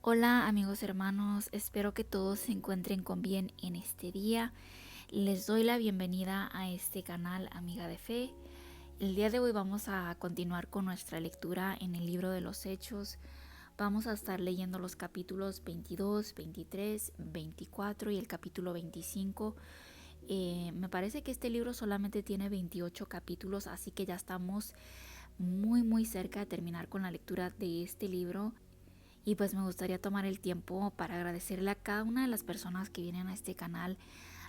Hola amigos hermanos, espero que todos se encuentren con bien en este día. Les doy la bienvenida a este canal Amiga de Fe. El día de hoy vamos a continuar con nuestra lectura en el libro de los Hechos. Vamos a estar leyendo los capítulos 22, 23, 24 y el capítulo 25. Me parece que este libro solamente tiene 28 capítulos, así que ya estamos muy cerca de terminar con la lectura de este libro. Y pues me gustaría tomar el tiempo para agradecerle a cada una de las personas que vienen a este canal,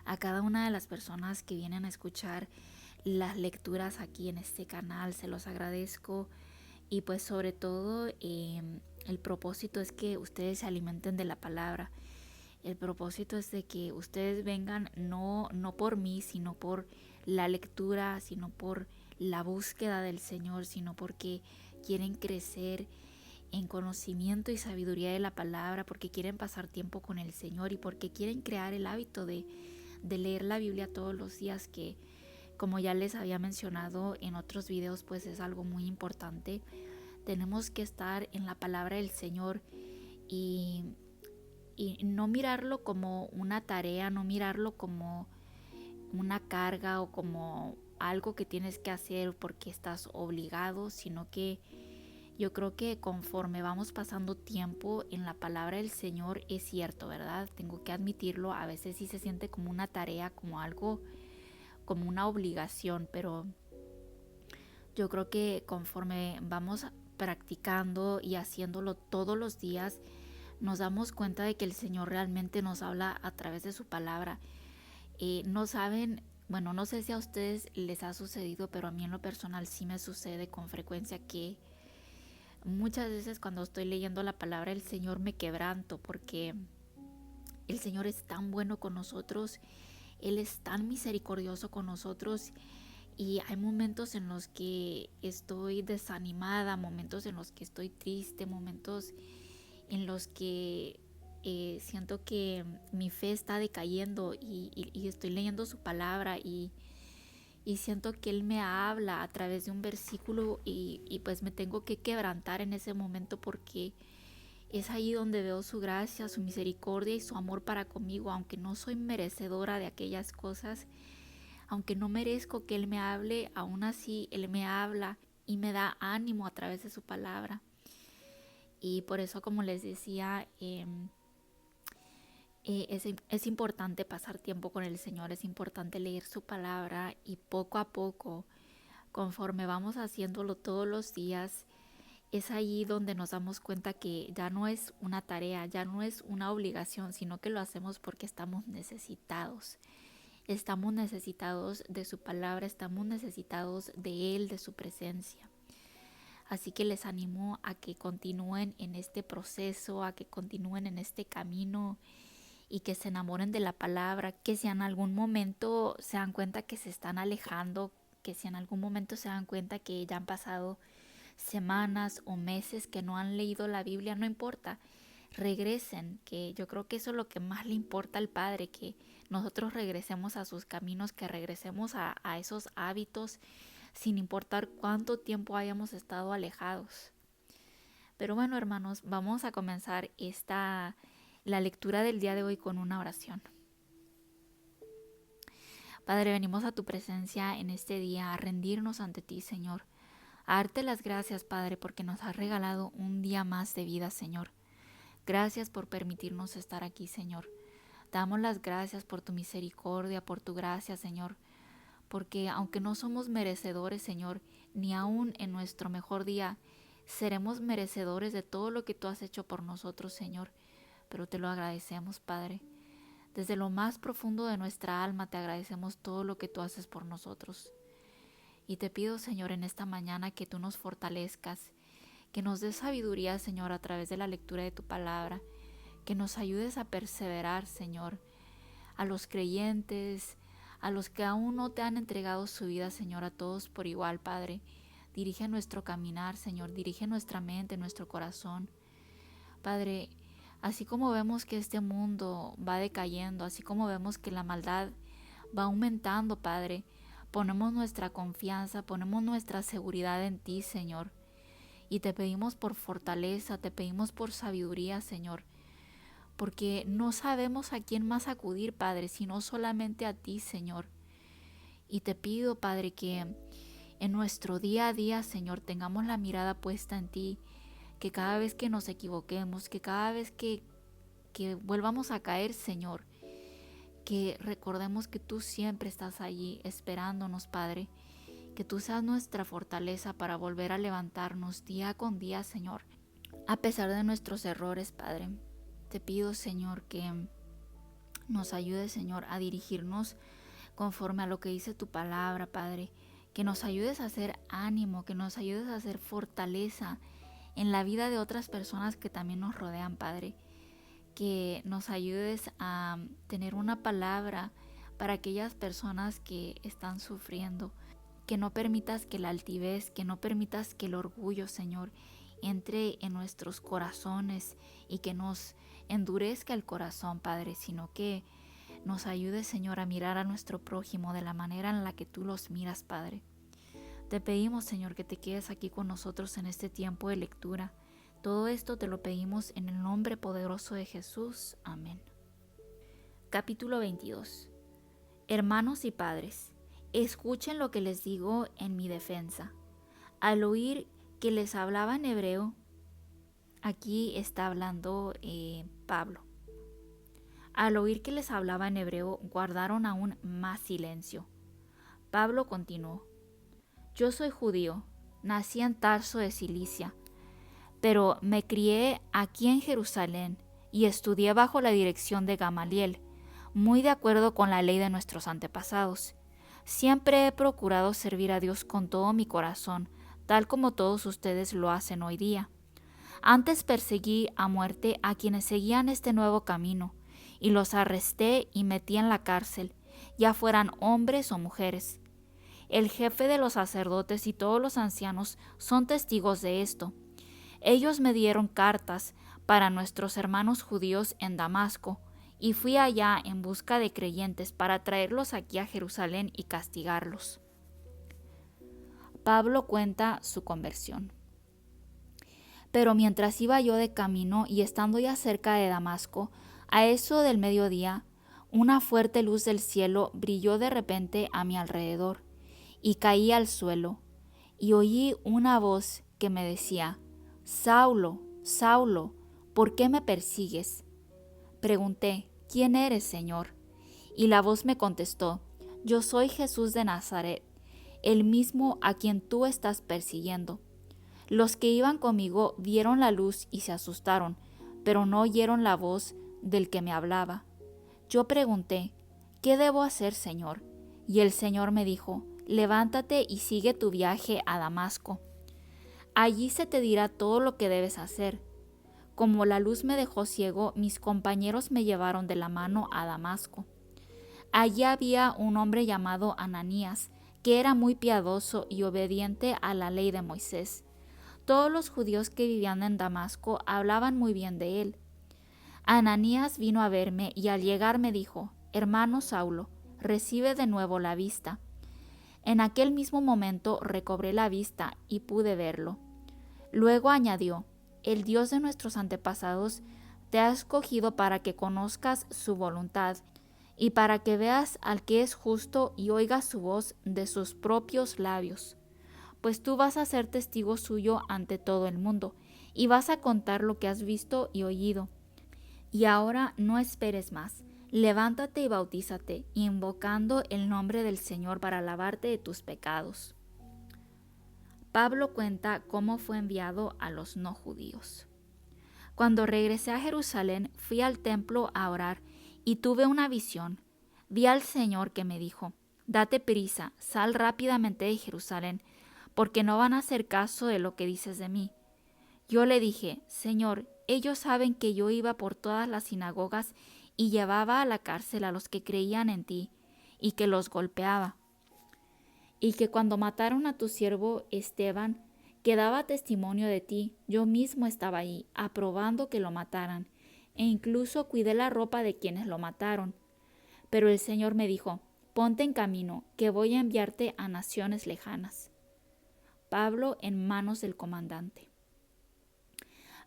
a cada una de las personas que vienen a escuchar las lecturas aquí en este canal. Se los agradezco y pues sobre todo el propósito es que ustedes se alimenten de la palabra. El propósito es de que ustedes vengan no por mí, sino por la lectura, sino por la búsqueda del Señor, sino porque quieren crecer en conocimiento y sabiduría de la palabra, porque quieren pasar tiempo con el Señor y porque quieren crear el hábito de leer la Biblia todos los días, que como ya les había mencionado en otros videos, pues es algo muy importante. Tenemos que estar en la palabra del Señor y, y no mirarlo como una tarea, no mirarlo como una carga o como algo que tienes que hacer porque estás obligado, sino que yo creo que conforme vamos pasando tiempo en la palabra del Señor, es cierto, ¿verdad? Tengo que admitirlo, a veces sí se siente como una tarea, como algo, como una obligación, pero yo creo que conforme vamos practicando y haciéndolo todos los días, nos damos cuenta de que el Señor realmente nos habla a través de su palabra. No saben, bueno, no sé si a ustedes les ha sucedido, pero a mí en lo personal sí me sucede con frecuencia que muchas veces cuando estoy leyendo la palabra del Señor me quebranto porque el Señor es tan bueno con nosotros, Él es tan misericordioso con nosotros y hay momentos en los que estoy desanimada, momentos en los que estoy triste, momentos en los que siento que mi fe está decayendo y estoy leyendo su palabra y siento que Él me habla a través de un versículo y pues me tengo que quebrantar en ese momento porque es ahí donde veo su gracia, su misericordia y su amor para conmigo, aunque no soy merecedora de aquellas cosas, aunque no merezco que Él me hable, aún así Él me habla y me da ánimo a través de su palabra. Y por eso, como les decía, es importante pasar tiempo con el Señor, es importante leer su palabra y poco a poco, conforme vamos haciéndolo todos los días, es ahí donde nos damos cuenta que ya no es una tarea, ya no es una obligación, sino que lo hacemos porque estamos necesitados. Estamos necesitados de su palabra, estamos necesitados de Él, de su presencia. Así que les animo a que continúen en este proceso, a que continúen en este camino y que se enamoren de la palabra, que si en algún momento se dan cuenta que se están alejando, que si en algún momento se dan cuenta que ya han pasado semanas o meses que no han leído la Biblia, no importa, regresen, que yo creo que eso es lo que más le importa al Padre, que nosotros regresemos a sus caminos, que regresemos a esos hábitos sin importar cuánto tiempo hayamos estado alejados. Pero bueno, hermanos, vamos a comenzar la lectura del día de hoy con una oración. Padre, venimos a tu presencia en este día a rendirnos ante ti, Señor. A darte las gracias, Padre, porque nos has regalado un día más de vida, Señor. Gracias por permitirnos estar aquí, Señor. Damos las gracias por tu misericordia, por tu gracia, Señor. Porque aunque no somos merecedores, Señor, ni aun en nuestro mejor día, seremos merecedores de todo lo que tú has hecho por nosotros, Señor. Pero te lo agradecemos, Padre. Desde lo más profundo de nuestra alma te agradecemos todo lo que tú haces por nosotros. Y te pido, Señor, en esta mañana que tú nos fortalezcas, que nos des sabiduría, Señor, a través de la lectura de tu palabra, que nos ayudes a perseverar, Señor, a los creyentes, a los que aún no te han entregado su vida, Señor, a todos por igual, Padre. Dirige nuestro caminar, Señor, dirige nuestra mente, nuestro corazón. Padre, así como vemos que este mundo va decayendo, así como vemos que la maldad va aumentando, Padre, ponemos nuestra confianza, ponemos nuestra seguridad en ti, Señor. y te pedimos por fortaleza, te pedimos por sabiduría, Señor, porque no sabemos a quién más acudir, Padre, sino solamente a ti, Señor. Y te pido, Padre, que en nuestro día a día, Señor, tengamos la mirada puesta en ti, que cada vez que nos equivoquemos, que cada vez que volvamos a caer, Señor, que recordemos que tú siempre estás allí esperándonos, Padre, que tú seas nuestra fortaleza para volver a levantarnos día con día, Señor, a pesar de nuestros errores, Padre. Te pido, Señor, que nos ayudes, Señor, a dirigirnos conforme a lo que dice tu palabra, Padre, que nos ayudes a hacer ánimo, que nos ayudes a hacer fortaleza en la vida de otras personas que también nos rodean, Padre, que nos ayudes a tener una palabra para aquellas personas que están sufriendo, que no permitas que la altivez, que no permitas que el orgullo, Señor, entre en nuestros corazones y que nos endurezca el corazón, Padre, sino que nos ayude, Señor, a mirar a nuestro prójimo de la manera en la que tú los miras, Padre. Te pedimos, Señor, que te quedes aquí con nosotros en este tiempo de lectura. Todo esto te lo pedimos en el nombre poderoso de Jesús. Amén. Capítulo 22. Hermanos y padres, escuchen lo que les digo en mi defensa. Al oír que les hablaba en hebreo, aquí está hablando Pablo. Al oír que les hablaba en hebreo, guardaron aún más silencio. Pablo continuó: Yo soy judío, nací en Tarso de Cilicia, pero me crié aquí en Jerusalén y estudié bajo la dirección de Gamaliel, muy de acuerdo con la ley de nuestros antepasados. Siempre he procurado servir a Dios con todo mi corazón, tal como todos ustedes lo hacen hoy día. Antes perseguí a muerte a quienes seguían este nuevo camino, y los arresté y metí en la cárcel, ya fueran hombres o mujeres. El jefe de los sacerdotes y todos los ancianos son testigos de esto. Ellos me dieron cartas para nuestros hermanos judíos en Damasco, y fui allá en busca de creyentes para traerlos aquí a Jerusalén y castigarlos. Pablo cuenta su conversión. Pero mientras iba yo de camino y estando ya cerca de Damasco, a eso del mediodía, una fuerte luz del cielo brilló de repente a mi alrededor, y caí al suelo, y oí una voz que me decía: Saulo, Saulo, ¿por qué me persigues? Pregunté: ¿Quién eres, Señor? Y la voz me contestó: Yo soy Jesús de Nazaret, el mismo a quien tú estás persiguiendo. Los que iban conmigo vieron la luz y se asustaron, pero no oyeron la voz del que me hablaba. Yo pregunté: ¿Qué debo hacer, Señor? Y el Señor me dijo: Levántate y sigue tu viaje a Damasco. Allí se te dirá todo lo que debes hacer. Como la luz me dejó ciego, mis compañeros me llevaron de la mano a Damasco. Allí había un hombre llamado Ananías, que era muy piadoso y obediente a la ley de Moisés. Todos los judíos que vivían en Damasco hablaban muy bien de él. Ananías vino a verme y al llegar me dijo: Hermano Saulo, recibe de nuevo la vista. En aquel mismo momento recobré la vista y pude verlo. Luego añadió: El Dios de nuestros antepasados te ha escogido para que conozcas su voluntad y para que veas al que es justo y oigas su voz de sus propios labios. Pues tú vas a ser testigo suyo ante todo el mundo, y vas a contar lo que has visto y oído. Y ahora no esperes más, levántate y bautízate, invocando el nombre del Señor para lavarte de tus pecados. Pablo cuenta cómo fue enviado a los no judíos. Cuando regresé a Jerusalén, fui al templo a orar y tuve una visión. Vi al Señor que me dijo: Date prisa, sal rápidamente de Jerusalén, porque no van a hacer caso de lo que dices de mí. Yo le dije: Señor, ellos saben que yo iba por todas las sinagogas y llevaba a la cárcel a los que creían en ti, y que los golpeaba. Y que cuando mataron a tu siervo Esteban, que daba testimonio de ti, yo mismo estaba ahí, aprobando que lo mataran, e incluso cuidé la ropa de quienes lo mataron. Pero el Señor me dijo: Ponte en camino, que voy a enviarte a naciones lejanas. Pablo en manos del comandante.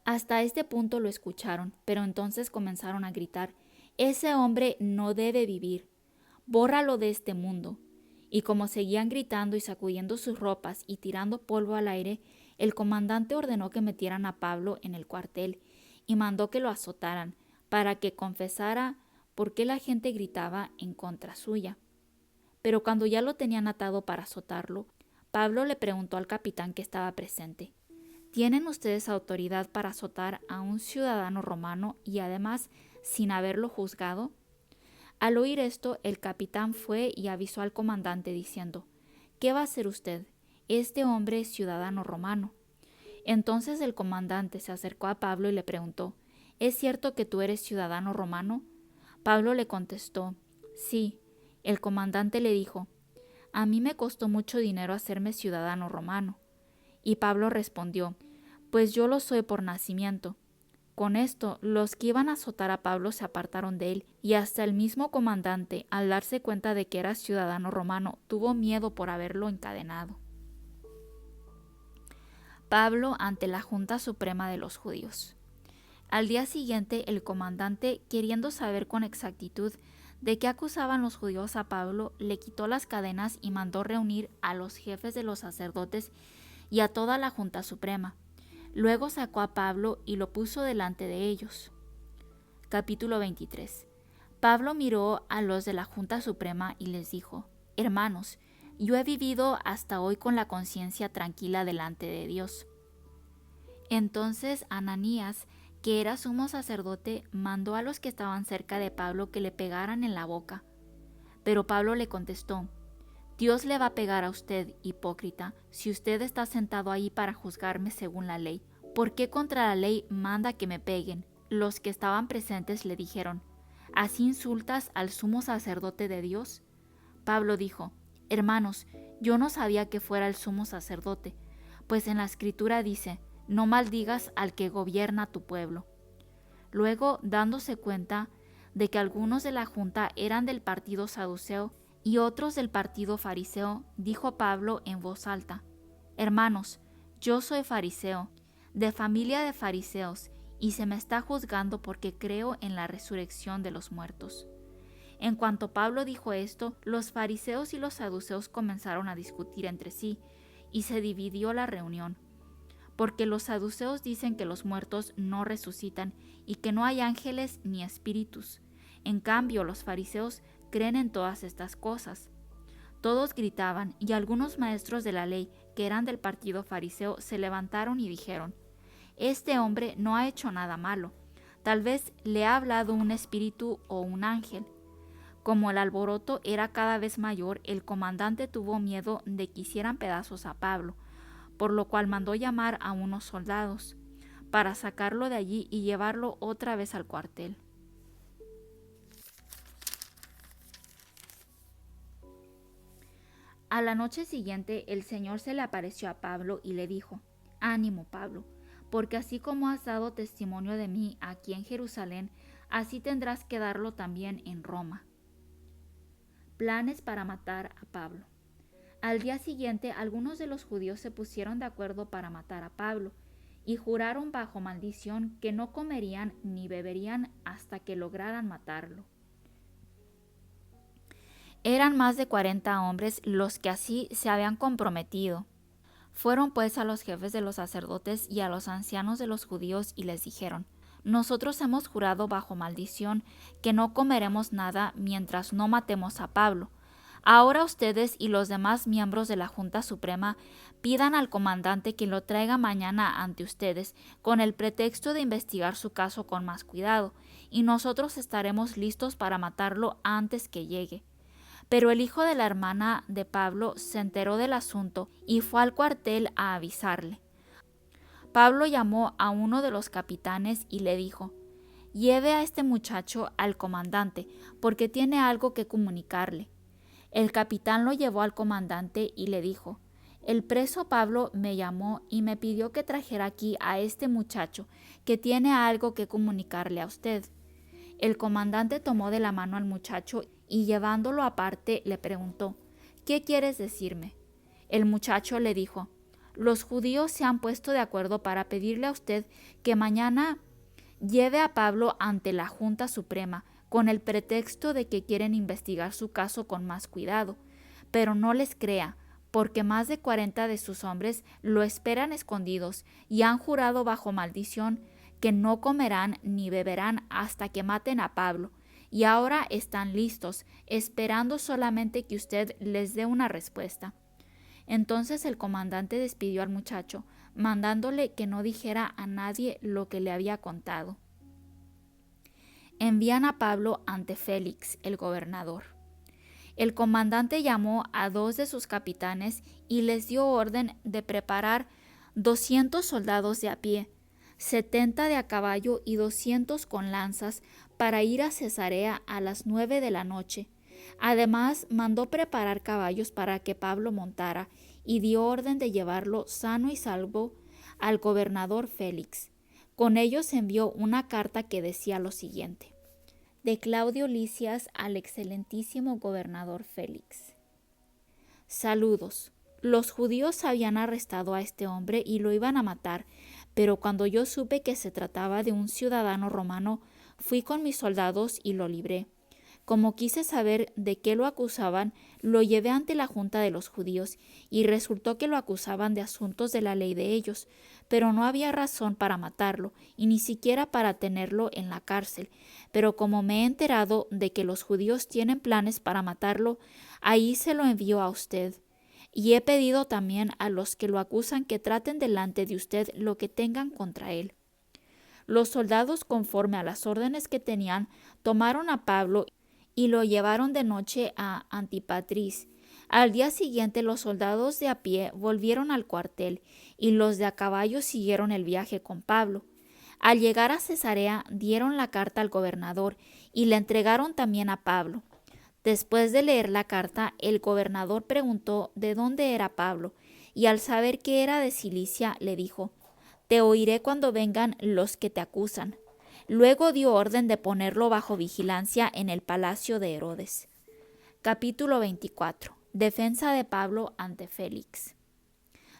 Hasta este punto lo escucharon, pero entonces comenzaron a gritar: «Ese hombre no debe vivir, bórralo de este mundo». Y como seguían gritando y sacudiendo sus ropas y tirando polvo al aire, el comandante ordenó que metieran a Pablo en el cuartel y mandó que lo azotaran para que confesara por qué la gente gritaba en contra suya. Pero cuando ya lo tenían atado para azotarlo, Pablo le preguntó al capitán que estaba presente: ¿Tienen ustedes autoridad para azotar a un ciudadano romano y además sin haberlo juzgado? Al oír esto, el capitán fue y avisó al comandante diciendo: ¿Qué va a hacer usted? Este hombre es ciudadano romano. Entonces el comandante se acercó a Pablo y le preguntó: ¿Es cierto que tú eres ciudadano romano? Pablo le contestó: Sí. El comandante le dijo: A mí me costó mucho dinero hacerme ciudadano romano. Y Pablo respondió: Pues yo lo soy por nacimiento. Con esto, los que iban a azotar a Pablo se apartaron de él, y hasta el mismo comandante, al darse cuenta de que era ciudadano romano, tuvo miedo por haberlo encadenado. Pablo ante la Junta Suprema de los Judíos. Al día siguiente, el comandante, queriendo saber con exactitud de qué acusaban los judíos a Pablo, le quitó las cadenas y mandó reunir a los jefes de los sacerdotes y a toda la Junta Suprema. Luego sacó a Pablo y lo puso delante de ellos. Capítulo 23. Pablo miró a los de la Junta Suprema y les dijo: Hermanos, yo he vivido hasta hoy con la conciencia tranquila delante de Dios. Entonces Ananías, que era sumo sacerdote, mandó a los que estaban cerca de Pablo que le pegaran en la boca. Pero Pablo le contestó: Dios le va a pegar a usted, hipócrita, si usted está sentado ahí para juzgarme según la ley. ¿Por qué contra la ley manda que me peguen? Los que estaban presentes le dijeron: ¿Así insultas al sumo sacerdote de Dios? Pablo dijo: Hermanos, yo no sabía que fuera el sumo sacerdote, pues en la Escritura dice: No maldigas al que gobierna tu pueblo. Luego, dándose cuenta de que algunos de la junta eran del partido saduceo y otros del partido fariseo, dijo Pablo en voz alta: Hermanos, yo soy fariseo, de familia de fariseos, y se me está juzgando porque creo en la resurrección de los muertos. En cuanto Pablo dijo esto, los fariseos y los saduceos comenzaron a discutir entre sí, y se dividió la reunión. Porque los saduceos dicen que los muertos no resucitan y que no hay ángeles ni espíritus. En cambio, los fariseos creen en todas estas cosas. Todos gritaban, y algunos maestros de la ley, que eran del partido fariseo, se levantaron y dijeron: Este hombre no ha hecho nada malo. Tal vez le ha hablado un espíritu o un ángel. Como el alboroto era cada vez mayor, el comandante tuvo miedo de que hicieran pedazos a Pablo, por lo cual mandó llamar a unos soldados para sacarlo de allí y llevarlo otra vez al cuartel. A la noche siguiente el Señor se le apareció a Pablo y le dijo: Ánimo, Pablo, porque así como has dado testimonio de mí aquí en Jerusalén, así tendrás que darlo también en Roma. Planes para matar a Pablo. Al día siguiente, algunos de los judíos se pusieron de acuerdo para matar a Pablo, y juraron bajo maldición que no comerían ni beberían hasta que lograran matarlo. Eran más de 40 hombres los que así se habían comprometido. Fueron pues a los jefes de los sacerdotes y a los ancianos de los judíos y les dijeron: Nosotros hemos jurado bajo maldición que no comeremos nada mientras no matemos a Pablo. Ahora ustedes y los demás miembros de la Junta Suprema pidan al comandante que lo traiga mañana ante ustedes con el pretexto de investigar su caso con más cuidado, y nosotros estaremos listos para matarlo antes que llegue. Pero el hijo de la hermana de Pablo se enteró del asunto y fue al cuartel a avisarle. Pablo llamó a uno de los capitanes y le dijo: Lleve a este muchacho al comandante, porque tiene algo que comunicarle. El capitán lo llevó al comandante y le dijo: El preso Pablo me llamó y me pidió que trajera aquí a este muchacho, que tiene algo que comunicarle a usted. El comandante tomó de la mano al muchacho y llevándolo aparte le preguntó: ¿Qué quieres decirme? El muchacho le dijo: los judíos se han puesto de acuerdo para pedirle a usted que mañana lleve a Pablo ante la Junta Suprema, con el pretexto de que quieren investigar su caso con más cuidado. Pero no les crea, porque más de 40 de sus hombres lo esperan escondidos y han jurado bajo maldición que no comerán ni beberán hasta que maten a Pablo, y ahora están listos, esperando solamente que usted les dé una respuesta. Entonces el comandante despidió al muchacho, mandándole que no dijera a nadie lo que le había contado. Envían a Pablo ante Félix, el gobernador. El comandante llamó a 2 de sus capitanes y les dio orden de preparar 200 soldados de a pie, 70 de a caballo y 200 con lanzas para ir a Cesarea a las 9 de la noche. Además, mandó preparar caballos para que Pablo montara y dio orden de llevarlo sano y salvo al gobernador Félix. Con ellos envió una carta que decía lo siguiente: de Claudio Lisias al excelentísimo gobernador Félix. Saludos. Los judíos habían arrestado a este hombre y lo iban a matar, pero cuando yo supe que se trataba de un ciudadano romano, fui con mis soldados y lo libré. Como quise saber de qué lo acusaban, lo llevé ante la junta de los judíos, y resultó que lo acusaban de asuntos de la ley de ellos, pero no había razón para matarlo, y ni siquiera para tenerlo en la cárcel. Pero como me he enterado de que los judíos tienen planes para matarlo, ahí se lo envío a usted. Y he pedido también a los que lo acusan que traten delante de usted lo que tengan contra él. Los soldados, conforme a las órdenes que tenían, tomaron a Pablo y lo llevaron de noche a Antipatris. Al día siguiente los soldados de a pie volvieron al cuartel y los de a caballo siguieron el viaje con Pablo. Al llegar a Cesarea dieron la carta al gobernador y le entregaron también a Pablo. Después de leer la carta, el gobernador preguntó de dónde era Pablo, y al saber que era de Cilicia, le dijo: «Te oiré cuando vengan los que te acusan». Luego dio orden de ponerlo bajo vigilancia en el palacio de Herodes. Capítulo 24. Defensa de Pablo ante Félix.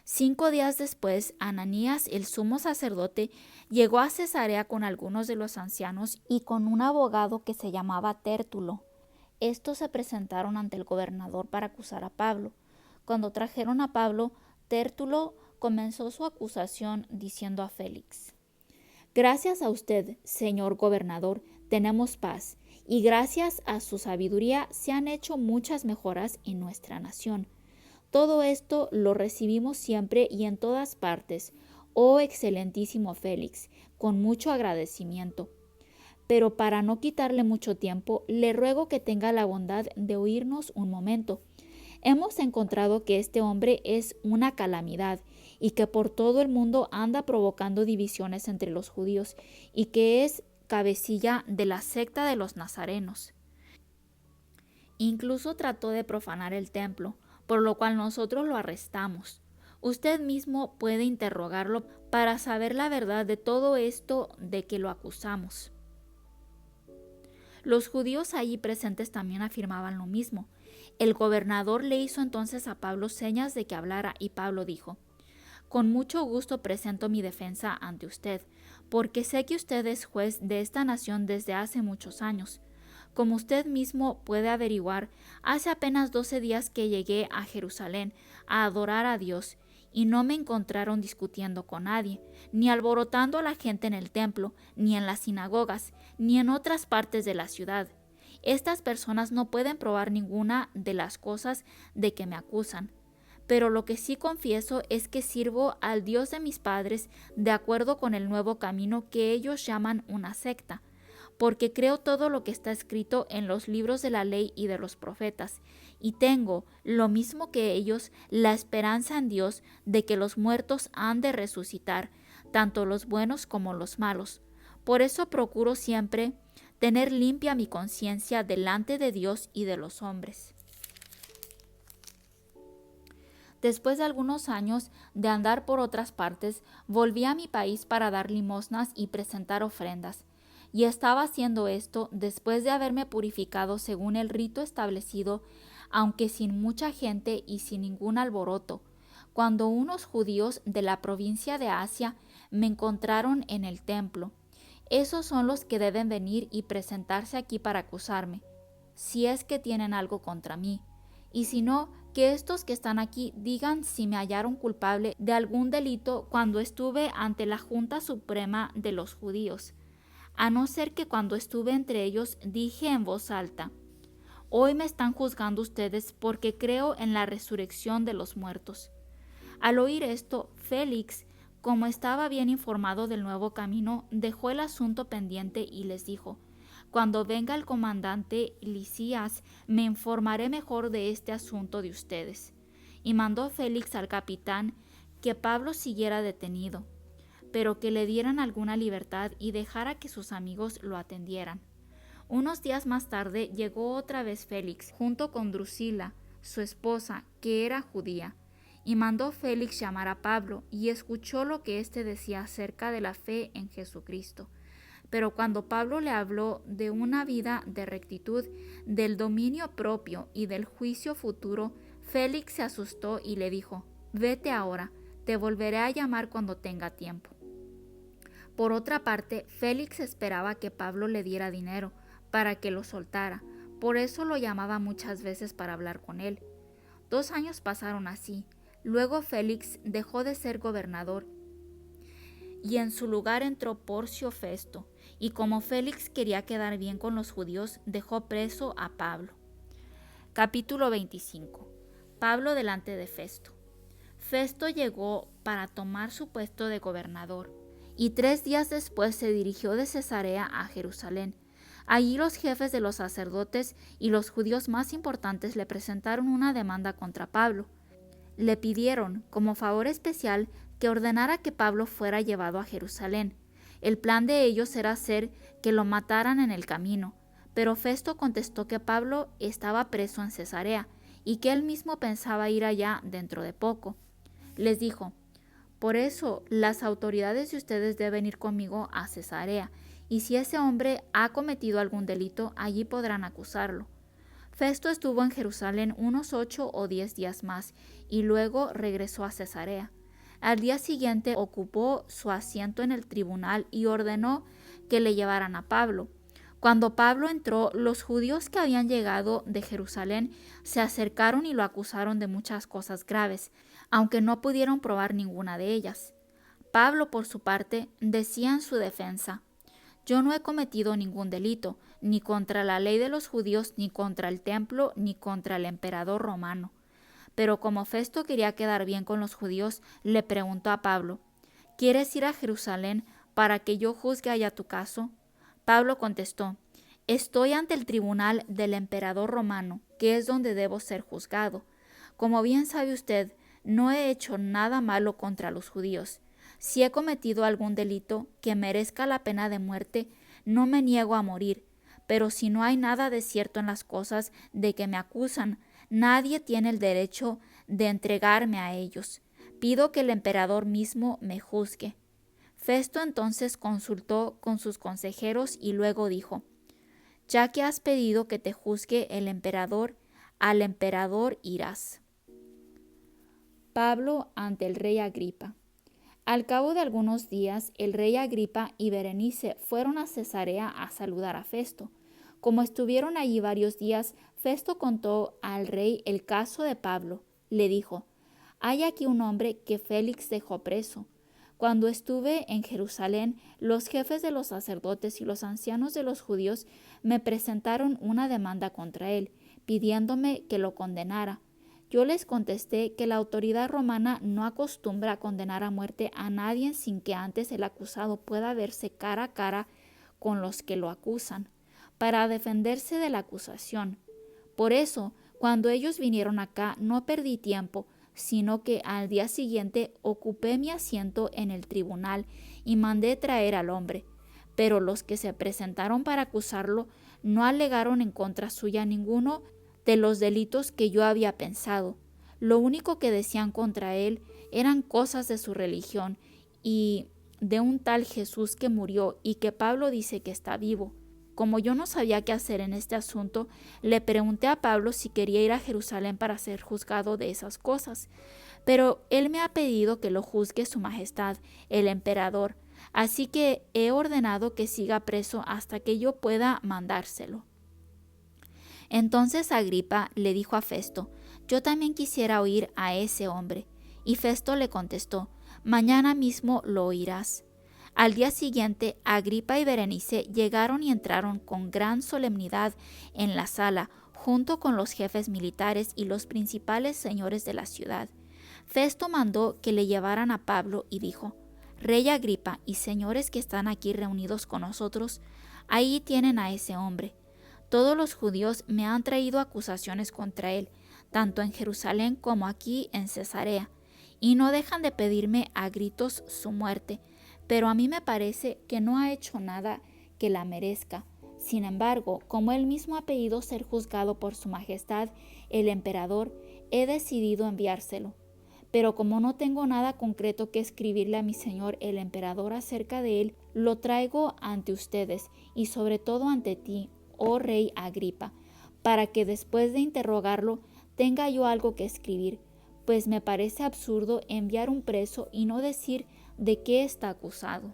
5 días después, Ananías, el sumo sacerdote, llegó a Cesarea con algunos de los ancianos y con un abogado que se llamaba Tértulo. Estos se presentaron ante el gobernador para acusar a Pablo. Cuando trajeron a Pablo, Tértulo comenzó su acusación diciendo a Félix: «Gracias a usted, señor gobernador, tenemos paz, y gracias a su sabiduría se han hecho muchas mejoras en nuestra nación. Todo esto lo recibimos siempre y en todas partes, oh excelentísimo Félix, con mucho agradecimiento. Pero para no quitarle mucho tiempo, le ruego que tenga la bondad de oírnos un momento. Hemos encontrado que este hombre es una calamidad y que por todo el mundo anda provocando divisiones entre los judíos y que es cabecilla de la secta de los nazarenos. Incluso trató de profanar el templo, por lo cual nosotros lo arrestamos. Usted mismo puede interrogarlo para saber la verdad de todo esto de que lo acusamos». Los judíos allí presentes también afirmaban lo mismo. El gobernador le hizo entonces a Pablo señas de que hablara, y Pablo dijo: «Con mucho gusto presento mi defensa ante usted, porque sé que usted es juez de esta nación desde hace muchos años. Como usted mismo puede averiguar, hace apenas 12 días que llegué a Jerusalén a adorar a Dios, y no me encontraron discutiendo con nadie, ni alborotando a la gente en el templo, ni en las sinagogas, ni en otras partes de la ciudad. Estas personas no pueden probar ninguna de las cosas de que me acusan. Pero lo que sí confieso es que sirvo al Dios de mis padres de acuerdo con el nuevo camino que ellos llaman una secta, porque creo todo lo que está escrito en los libros de la ley y de los profetas, y tengo, lo mismo que ellos, la esperanza en Dios de que los muertos han de resucitar, tanto los buenos como los malos. Por eso procuro siempre tener limpia mi conciencia delante de Dios y de los hombres». Después de algunos años de andar por otras partes, volví a mi país para dar limosnas y presentar ofrendas. Y estaba haciendo esto después de haberme purificado según el rito establecido, aunque sin mucha gente y sin ningún alboroto. cuando unos judíos de la provincia de Asia me encontraron en el templo. Esos son los que deben venir y presentarse aquí para acusarme, si es que tienen algo contra mí. Y si no, que estos que están aquí digan si me hallaron culpable de algún delito cuando estuve ante la Junta Suprema de los judíos, a no ser que cuando estuve entre ellos dije en voz alta: hoy me están juzgando ustedes porque creo en la resurrección de los muertos. Al oír esto, Félix, como estaba bien informado del nuevo camino, dejó el asunto pendiente y les dijo: cuando venga el comandante Lisías, me informaré mejor de este asunto de ustedes. Y mandó Félix al capitán que Pablo siguiera detenido, pero que le dieran alguna libertad y dejara que sus amigos lo atendieran. Unos días más tarde llegó otra vez Félix, junto con Drusila, su esposa, que era judía, y mandó Félix llamar a Pablo, y escuchó lo que éste decía acerca de la fe en Jesucristo. Pero cuando Pablo le habló de una vida de rectitud, del dominio propio y del juicio futuro, Félix se asustó y le dijo: vete ahora, te volveré a llamar cuando tenga tiempo. Por otra parte, Félix esperaba que Pablo le diera dinero para que lo soltara, por eso lo llamaba muchas veces para hablar con él. 2 años pasaron así. Luego Félix dejó de ser gobernador y en su lugar entró Porcio Festo, y como Félix quería quedar bien con los judíos, dejó preso a Pablo. Capítulo 25. Pablo delante de Festo. Festo llegó para tomar su puesto de gobernador, y 3 días después se dirigió de Cesarea a Jerusalén. Allí los jefes de los sacerdotes y los judíos más importantes le presentaron una demanda contra Pablo. Le pidieron, como favor especial, que ordenara que Pablo fuera llevado a Jerusalén. El plan de ellos era hacer que lo mataran en el camino, pero Festo contestó que Pablo estaba preso en Cesarea y que él mismo pensaba ir allá dentro de poco. Les dijo: por eso las autoridades de ustedes deben ir conmigo a Cesarea, y si ese hombre ha cometido algún delito, allí podrán acusarlo. Festo estuvo en Jerusalén unos 8 o 10 días más y luego regresó a Cesarea. Al día siguiente ocupó su asiento en el tribunal y ordenó que le llevaran a Pablo. Cuando Pablo entró, los judíos que habían llegado de Jerusalén se acercaron y lo acusaron de muchas cosas graves, aunque no pudieron probar ninguna de ellas. Pablo, por su parte, decía en su defensa: yo no he cometido ningún delito, ni contra la ley de los judíos, ni contra el templo, ni contra el emperador romano. Pero como Festo quería quedar bien con los judíos, le preguntó a Pablo: ¿quieres ir a Jerusalén para que yo juzgue allá tu caso? Pablo contestó: estoy ante el tribunal del emperador romano, que es donde debo ser juzgado. Como bien sabe usted, no he hecho nada malo contra los judíos. Si he cometido algún delito que merezca la pena de muerte, no me niego a morir. Pero si no hay nada de cierto en las cosas de que me acusan, nadie tiene el derecho de entregarme a ellos. Pido que el emperador mismo me juzgue. Festo entonces consultó con sus consejeros y luego dijo: ya que has pedido que te juzgue el emperador, al emperador irás. Pablo ante el rey Agripa. Al cabo de algunos días, el rey Agripa y Berenice fueron a Cesarea a saludar a Festo. Como estuvieron allí varios días, Festo contó al rey el caso de Pablo. Le dijo: hay aquí un hombre que Félix dejó preso. Cuando estuve en Jerusalén, los jefes de los sacerdotes y los ancianos de los judíos me presentaron una demanda contra él, pidiéndome que lo condenara. Yo les contesté que la autoridad romana no acostumbra a condenar a muerte a nadie sin que antes el acusado pueda verse cara a cara con los que lo acusan, para defenderse de la acusación. Por eso, cuando ellos vinieron acá, no perdí tiempo, sino que al día siguiente ocupé mi asiento en el tribunal y mandé traer al hombre. Pero los que se presentaron para acusarlo no alegaron en contra suya ninguno de los delitos que yo había pensado. Lo único que decían contra él eran cosas de su religión y de un tal Jesús que murió y que Pablo dice que está vivo. Como yo no sabía qué hacer en este asunto, le pregunté a Pablo si quería ir a Jerusalén para ser juzgado de esas cosas. pero él me ha pedido que lo juzgue su majestad, el emperador, así que he ordenado que siga preso hasta que yo pueda mandárselo. Entonces Agripa le dijo a Festo: yo también quisiera oír a ese hombre. Y Festo le contestó: mañana mismo lo oirás. Al día siguiente, Agripa y Berenice llegaron y entraron con gran solemnidad en la sala, junto con los jefes militares y los principales señores de la ciudad. Festo mandó que le llevaran a Pablo y dijo: Rey Agripa y señores que están aquí reunidos con nosotros, ahí tienen a ese hombre. Todos los judíos me han traído acusaciones contra él, tanto en Jerusalén como aquí en Cesarea, y no dejan de pedirme a gritos su muerte, pero a mí me parece que no ha hecho nada que la merezca. Sin embargo, como él mismo ha pedido ser juzgado por su majestad, el emperador, he decidido enviárselo. Pero como no tengo nada concreto que escribirle a mi señor el emperador acerca de él, lo traigo ante ustedes y sobre todo ante ti, oh rey Agripa, para que después de interrogarlo tenga yo algo que escribir, pues me parece absurdo enviar un preso y no decir de qué está acusado.